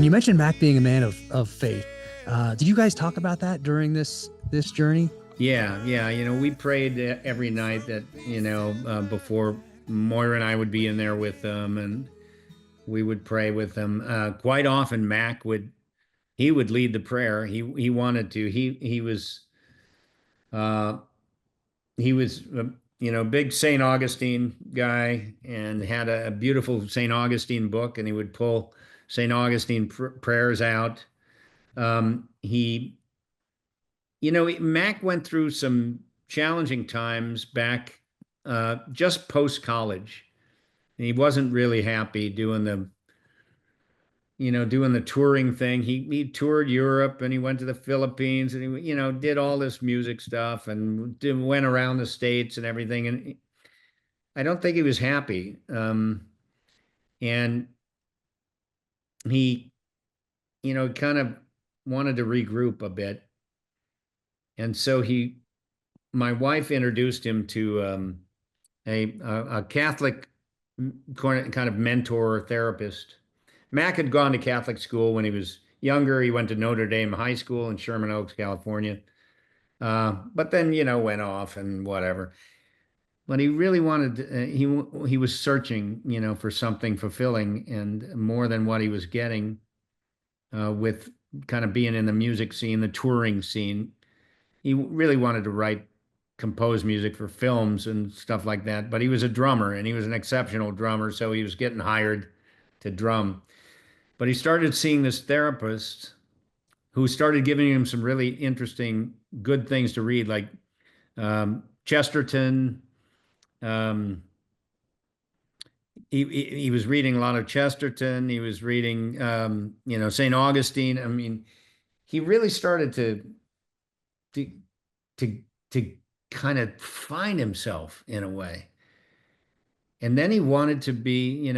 And you mentioned Mac being a man of faith. Did you guys talk about that during this journey? Yeah, yeah. We prayed every night that, before Moira and I would be in there with them and we would pray with them. Quite often, he would lead the prayer. He wanted to. Uh, he was, big Saint Augustine guy and had a beautiful Saint Augustine book, and he would pull Saint Augustine prayers out. He Mac went through some challenging times back just post college. He wasn't really happy doing the touring thing. He toured Europe and he went to the Philippines and he, did all this music stuff and went around the States and everything. And I don't think he was happy. And he, kind of wanted to regroup a bit. And so my wife introduced him to a Catholic kind of mentor therapist. Mac had gone to Catholic school when he was younger. He went to Notre Dame High School in Sherman Oaks, California. But then, went off and whatever. But he really wanted, he was searching, for something fulfilling and more than what he was getting with kind of being in the music scene, the touring scene. He really wanted to compose music for films and stuff like that. But he was a drummer and he was an exceptional drummer. So he was getting hired to drum. But he started seeing this therapist who started giving him some really interesting, good things to read, like Chesterton. Um, he was reading a lot of Chesterton. He was reading, Saint Augustine. I mean, he really started to to to kind of find himself in a way. And then he wanted to be,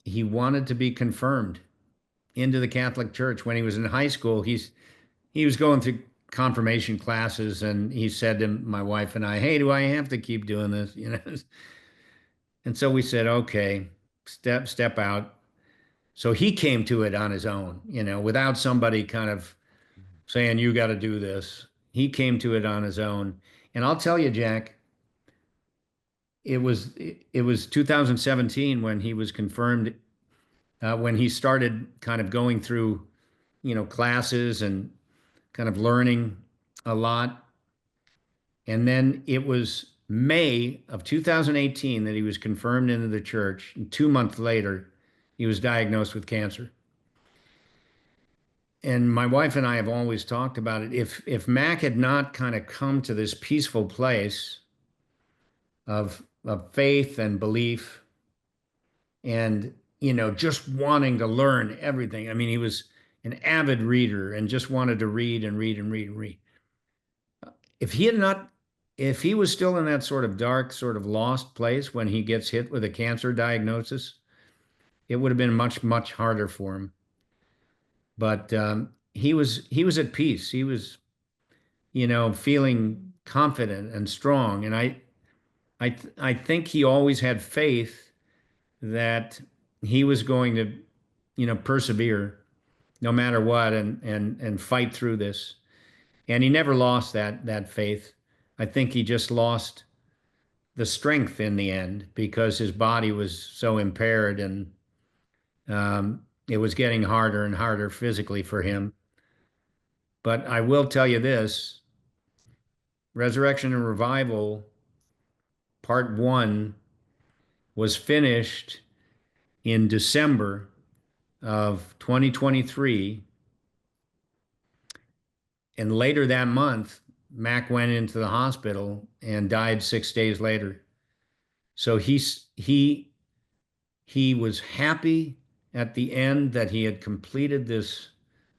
he wanted to be confirmed into the Catholic Church when he was in high school. He was going through confirmation classes, and he said to my wife and I, "Hey, do I have to keep doing this?" And so we said, "Okay, step out." So he came to it on his own, without somebody kind of saying, "You got to do this." He came to it on his own. And I'll tell you, Jack, it was 2017 when he was confirmed, when he started kind of going through, classes and kind of learning a lot. And then it was May of 2018 that he was confirmed into the church. And 2 months later, he was diagnosed with cancer. And my wife and I have always talked about it. If Mac had not kind of come to this peaceful place of faith and belief and just wanting to learn everything. I mean, he was an avid reader and just wanted to read and read and read and read. If he had not, if he was still in that sort of dark, sort of lost place when he gets hit with a cancer diagnosis, it would have been much, much harder for him. But he was at peace. He was, feeling confident and strong. And I think he always had faith that he was going to, persevere no matter what and fight through this. And he never lost that faith. I think he just lost the strength in the end because his body was so impaired and it was getting harder and harder physically for him. But I will tell you this, Resurrection and Revival, part one, was finished in December of 2023. And later that month, Mac went into the hospital and died 6 days later. So he was happy at the end that he had completed this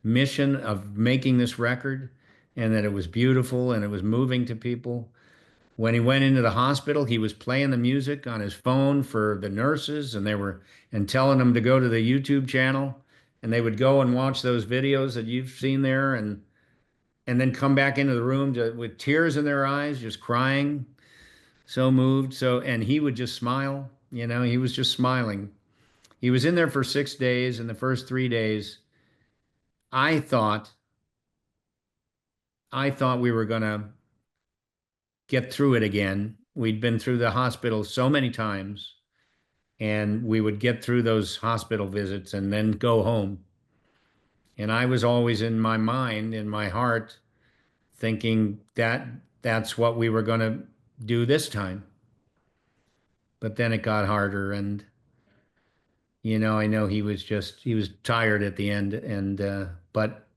mission of making this record and that it was beautiful and it was moving to people. When he went into the hospital, he was playing the music on his phone for the nurses, and they were and telling them to go to the YouTube channel, and they would go and watch those videos that you've seen there, and then come back into the room with tears in their eyes, just crying, so moved. And he would just smile. He was just smiling. He was in there for 6 days, and the first 3 days, I thought we were going to get through it again. We'd been through the hospital so many times, and we would get through those hospital visits and then go home. And I was always in my mind, in my heart, thinking that that's what we were going to do this time. But then it got harder, and I know he was tired at the end, and but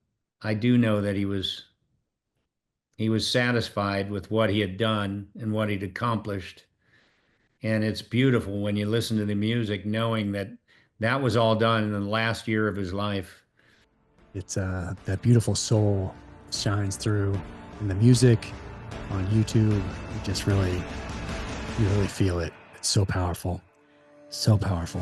I do know that he was satisfied with what he had done and what he'd accomplished. And it's beautiful when you listen to the music, knowing that that was all done in the last year of his life. It's that beautiful soul shines through in the music on YouTube. You really feel it. It's so powerful. So powerful.